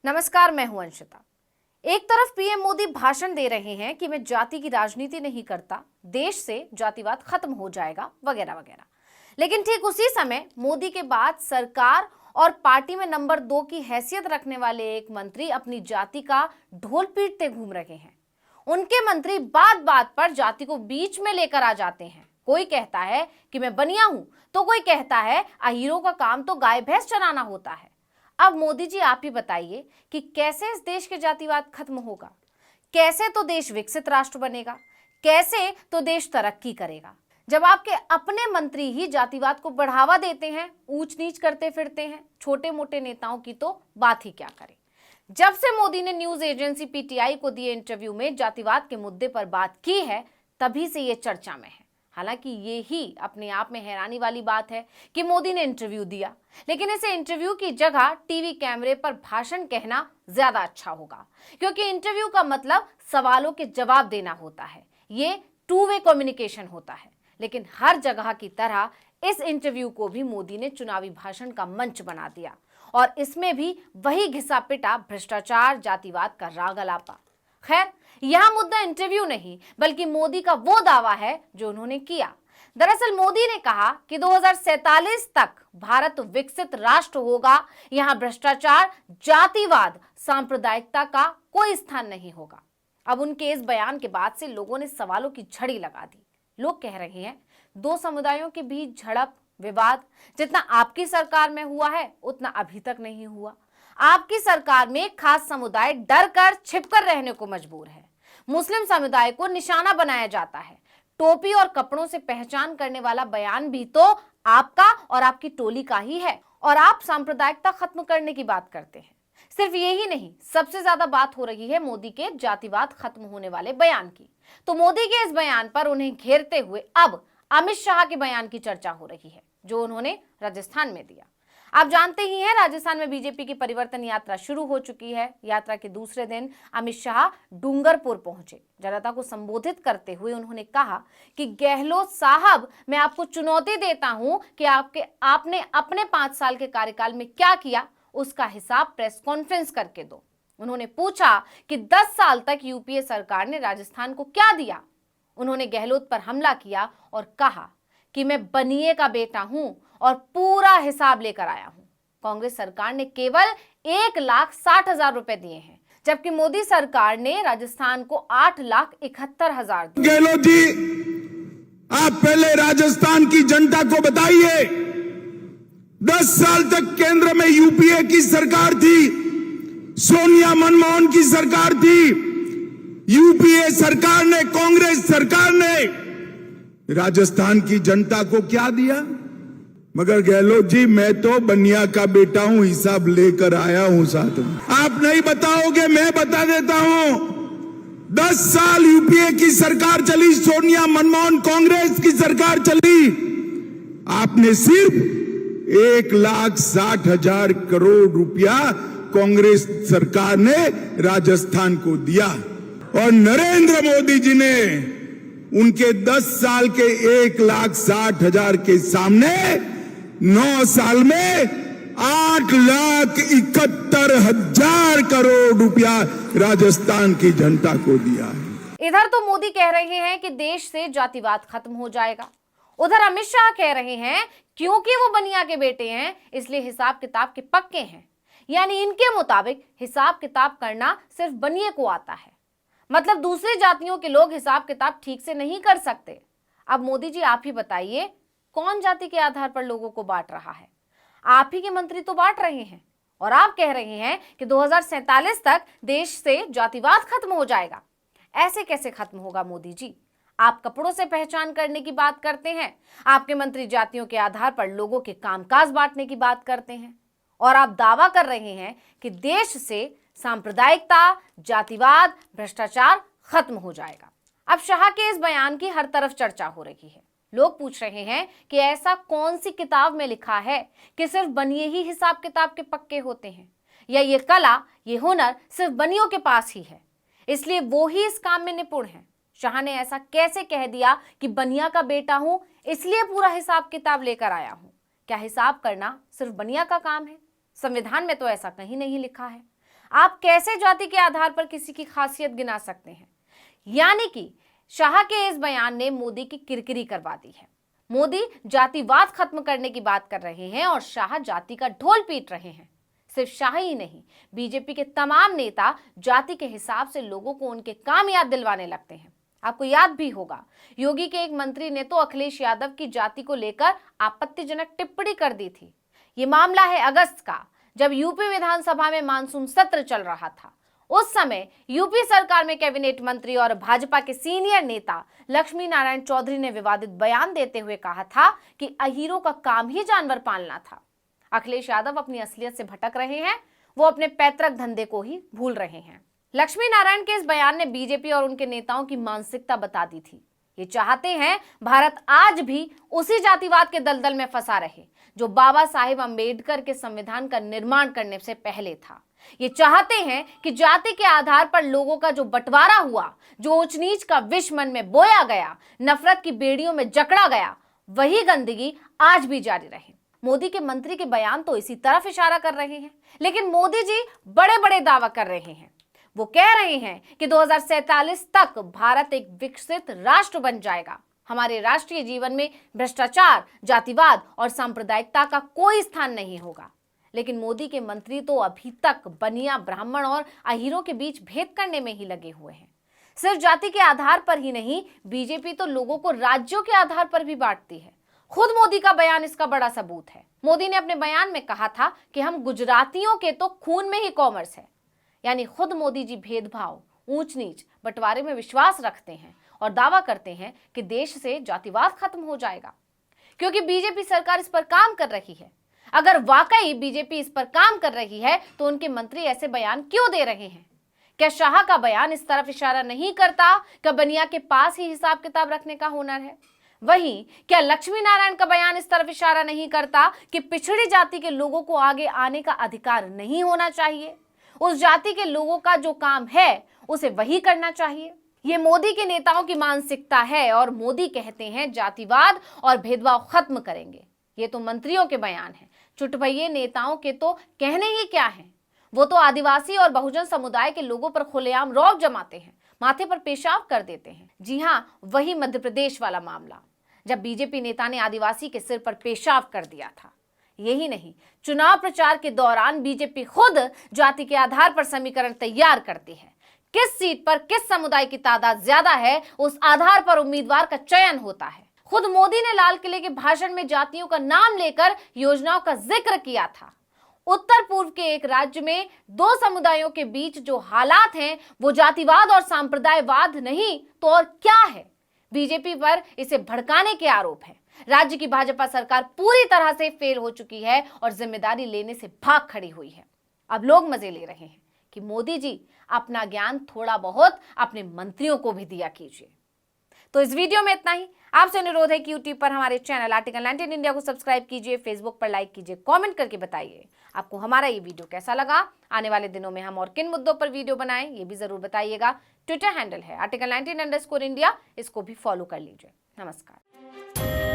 नमस्कार, मैं हूं अंशिता। एक तरफ पीएम मोदी भाषण दे रहे हैं कि मैं जाति की राजनीति नहीं करता, देश से जातिवाद खत्म हो जाएगा वगैरह वगैरह। लेकिन ठीक उसी समय मोदी के बाद सरकार और पार्टी में नंबर 2 की हैसियत रखने वाले एक मंत्री अपनी जाति का ढोल पीटते घूम रहे हैं। उनके मंत्री बात बात पर जाति को बीच में लेकर आ जाते हैं। कोई कहता है कि मैं बनिया हूं, तो कोई कहता है अहीरों का काम तो गाय भैंस चराना होता है। अब मोदी जी, आप ही बताइए कि कैसे इस देश के जातिवाद खत्म होगा? कैसे तो देश विकसित राष्ट्र बनेगा? कैसे तो देश तरक्की करेगा, जब आपके अपने मंत्री ही जातिवाद को बढ़ावा देते हैं, ऊंच नीच करते फिरते हैं? छोटे मोटे नेताओं की तो बात ही क्या करें। जब से मोदी ने न्यूज एजेंसी पीटीआई को दिए इंटरव्यू में जातिवाद के मुद्दे पर बात की है, तभी से ये चर्चा में है। हालांकि ये ही अपने आप में हैरानी वाली बात है कि मोदी ने इंटरव्यू दिया, लेकिन इसे इंटरव्यू की जगह टीवी कैमरे पर भाषण कहना ज्यादा अच्छा होगा, क्योंकि इंटरव्यू का मतलब सवालों के जवाब देना होता है। ये टू वे कम्युनिकेशन होता है। लेकिन हर जगह की तरह इस इंटरव्यू को भी मोदी ने चुनावी भाषण का मंच बना दिया, और इसमें भी वही घिसा पिटा भ्रष्टाचार, जातिवाद का राग अलापा। खैर, यह मुद्दा इंटरव्यू नहीं, बल्कि मोदी का वो दावा है जो उन्होंने किया। दरअसल मोदी ने कहा कि 2047 तक भारत विकसित राष्ट्र होगा, यहां भ्रष्टाचार, जातिवाद, सांप्रदायिकता का कोई स्थान नहीं होगा। अब उनके इस बयान के बाद से लोगों ने सवालों की झड़ी लगा दी। लोग कह रहे हैं, दो समुदायों के बीच झड़प, विवाद जितना आपकी सरकार में हुआ है, उतना अभी तक नहीं हुआ। आपकी सरकार में खास समुदाय डर कर, छिपकर रहने को मजबूर है। मुस्लिम समुदाय को निशाना बनाया जाता है। टोपी और कपड़ों से पहचान करने वाला बयान भी तो आपका और आपकी टोली का ही है, और आप सांप्रदायिकता खत्म करने की बात करते हैं। सिर्फ यही नहीं, सबसे ज्यादा बात हो रही है मोदी के जातिवाद खत्म होने वाले बयान की। तो मोदी के इस बयान पर उन्हें घेरते हुए अब अमित शाह के बयान की चर्चा हो रही है, जो उन्होंने राजस्थान में दिया। आप जानते ही हैं, राजस्थान में बीजेपी की परिवर्तन यात्रा शुरू हो चुकी है। यात्रा के दूसरे दिन अमित शाह डूंगरपुर पहुंचे। जनता को संबोधित करते हुए उन्होंने कहा कि गहलोत साहब, मैं आपको चुनौती देता हूं कि आपने अपने 5 साल के कार्यकाल में क्या किया, उसका हिसाब प्रेस कॉन्फ्रेंस करके दो। उन्होंने पूछा कि 10 साल तक यूपीए सरकार ने राजस्थान को क्या दिया। उन्होंने गहलोत पर हमला किया और कहा कि मैं बनिए का बेटा हूं और पूरा हिसाब लेकर आया हूं। कांग्रेस सरकार ने केवल 1,60,000 रुपए दिए हैं, जबकि मोदी सरकार ने राजस्थान को 8,71,000 दिए। गहलोत जी, आप पहले राजस्थान की जनता को बताइए, 10 साल तक केंद्र में यूपीए की सरकार थी, सोनिया मनमोहन की सरकार थी। यूपीए सरकार ने, कांग्रेस सरकार ने राजस्थान की जनता को क्या दिया? मगर गहलोत जी, मैं तो बनिया का बेटा हूं, हिसाब लेकर आया हूं साथ में। आप नहीं बताओगे, मैं बता देता हूं। 10 साल यूपीए की सरकार चली, सोनिया मनमोहन कांग्रेस की सरकार चली। आपने सिर्फ 1,60,000 करोड़ रुपया कांग्रेस सरकार ने राजस्थान को दिया, और नरेंद्र मोदी जी ने उनके 10 साल के 1,60,000 के सामने 9 साल में 8,71,000 करोड़ रुपया राजस्थान की जनता को दिया है। इधर तो मोदी कह रहे हैं कि देश से जातिवाद खत्म हो जाएगा, उधर अमित शाह कह रहे हैं क्योंकि वो बनिया के बेटे हैं इसलिए हिसाब किताब के पक्के हैं। यानी इनके मुताबिक हिसाब किताब करना सिर्फ बनिए को आता है, मतलब दूसरी जातियों के लोग हिसाब किताब ठीक से नहीं कर सकते। अब मोदी जी, आप ही बताइए, कौन जाति के आधार पर लोगों को बांट रहा है? आप ही के मंत्री तो बांट रहे हैं, और आप कह रहे हैं कि 2047 तक देश से जातिवाद खत्म हो जाएगा। ऐसे कैसे खत्म होगा मोदी जी? आप कपड़ों से पहचान करने की बात करते हैं, आपके मंत्री जातियों के आधार पर लोगों के कामकाज बांटने की बात करते हैं, और आप दावा कर रहे हैं कि देश से सांप्रदायिकता, जातिवाद, भ्रष्टाचार खत्म हो जाएगा। अब शाह के इस बयान की हर तरफ चर्चा हो रही है। लोग पूछ रहे हैं कि ऐसा कौन सी किताब में लिखा है कि सिर्फ बनिए ही हिसाब किताब के पक्के होते हैं, या ये कला, ये हुनर सिर्फ बनियों के पास ही है, इसलिए वो ही इस काम में निपुण है। शाह ने ऐसा कैसे कह दिया कि बनिया का बेटा हूं इसलिए पूरा हिसाब किताब लेकर आया हूं? क्या हिसाब करना सिर्फ बनिया का काम है? संविधान में तो ऐसा कहीं नहीं लिखा है। आप कैसे जाति के आधार पर किसी की खासियत गिना सकते हैं? यानी कि शाह के इस बयान ने मोदी की किरकिरी करवा दी है। मोदी जातिवाद खत्म करने की बात कर रहे हैं और शाह जाति का ढोल पीट रहे हैं। सिर्फ शाह ही नहीं, बीजेपी के तमाम नेता जाति के हिसाब से लोगों को उनके काम याद दिलवाने लगते हैं। आपको याद भी होगा, योगी के एक मंत्री ने तो अखिलेश यादव की जाति को लेकर आपत्तिजनक टिप्पणी कर दी थी। ये मामला है अगस्त का, जब यूपी विधानसभा में मानसून सत्र चल रहा था। उस समय यूपी सरकार में कैबिनेट मंत्री और भाजपा के सीनियर नेता लक्ष्मी नारायण चौधरी ने विवादित बयान देते हुए कहा था कि अहीरों का काम ही जानवर पालना था। अखिलेश यादव अपनी असलियत से भटक रहे हैं, वो अपने पैतृक धंधे को ही भूल रहे हैं। लक्ष्मी नारायण के इस बयान ने बीजेपी और उनके नेताओं की मानसिकता बता दी थी। ये चाहते हैं भारत आज भी उसी जातिवाद के दलदल में फंसा रहे जो बाबा साहेब अंबेडकर के संविधान का निर्माण करने से पहले था। ये चाहते हैं कि जाति के आधार पर लोगों का जो बंटवारा हुआ, जो ऊंच नीच का विष मन में बोया गया, नफरत की बेड़ियों में जकड़ा गया, वही गंदगी आज भी जारी रहे। मोदी के मंत्री के बयान तो इसी तरफ इशारा कर रहे हैं, लेकिन मोदी जी बड़े बड़े दावा कर रहे हैं। वो कह रहे हैं कि 2047 तक भारत एक विकसित राष्ट्र बन जाएगा। हमारे राष्ट्रीय जीवन में भ्रष्टाचार, जातिवाद और सांप्रदायिकता का कोई स्थान नहीं होगा। लेकिन मोदी के मंत्री तो अभी तक बनिया, ब्राह्मण और अहीरों के बीच भेद करने में ही लगे हुए हैं। सिर्फ जाति के आधार पर ही नहीं, बीजेपी तो लोगों को राज्यों के आधार पर भी बांटती है। खुद मोदी का बयान इसका बड़ा सबूत है। मोदी ने अपने बयान में कहा था कि हम गुजरातियों के तो खून में ही कॉमर्स है। यानी खुद मोदी जी भेदभाव, ऊंच नीच, बंटवारे में विश्वास रखते हैं और दावा करते हैं कि देश से जातिवाद खत्म हो जाएगा, क्योंकि बीजेपी सरकार इस पर काम कर रही है। अगर वाकई बीजेपी इस पर काम कर रही है तो उनके मंत्री ऐसे बयान क्यों दे रहे हैं? क्या शाह का बयान इस तरफ इशारा नहीं करता कि बनिया के पास ही हिसाब किताब रखने का हुनर है? वहीं क्या लक्ष्मी नारायण का बयान इस तरफ इशारा नहीं करता कि पिछड़ी जाति के लोगों को आगे आने का अधिकार नहीं होना चाहिए? उस जाति के लोगों का जो काम है उसे वही करना चाहिए। ये मोदी के नेताओं की मानसिकता है और मोदी कहते हैं जातिवाद और भेदभाव खत्म करेंगे। ये तो मंत्रियों के बयान हैं। चुटभइये नेताओं के तो कहने ही क्या है। वो तो आदिवासी और बहुजन समुदाय के लोगों पर खुलेआम रौब जमाते हैं, माथे पर पेशाब कर देते हैं। जी हाँ, वही मध्य प्रदेश वाला मामला, जब बीजेपी नेता ने आदिवासी के सिर पर पेशाब कर दिया था। यही नहीं, चुनाव प्रचार के दौरान बीजेपी खुद जाति के आधार पर समीकरण तैयार करती है। किस सीट पर किस समुदाय की तादाद ज्यादा है, उस आधार पर उम्मीदवार का चयन होता है। खुद मोदी ने लाल किले के भाषण में जातियों का नाम लेकर योजनाओं का जिक्र किया था। उत्तर पूर्व के एक राज्य में दो समुदायों के बीच जो हालात हैं वो जातिवाद और सांप्रदायवाद नहीं तो और क्या है? बीजेपी पर इसे भड़काने के आरोप हैं। राज्य की भाजपा सरकार पूरी तरह से फेल हो चुकी है और जिम्मेदारी लेने से भाग खड़ी हुई है। अब लोग मजे ले रहे हैं कि मोदी जी अपना ज्ञान थोड़ा बहुत अपने मंत्रियों को भी दिया कीजिए। तो इस वीडियो में इतना ही। आपसे अनुरोध है कि यूट्यूब पर हमारे चैनल आर्टिकल 19 इंडिया को सब्सक्राइब कीजिए, फेसबुक पर लाइक कीजिए, कमेंट करके बताइए आपको हमारा ये वीडियो कैसा लगा। आने वाले दिनों में हम और किन मुद्दों पर वीडियो बनाएं ये भी जरूर बताइएगा। ट्विटर हैंडल है आर्टिकल 19 _ इंडिया, इसको भी फॉलो कर लीजिए। नमस्कार।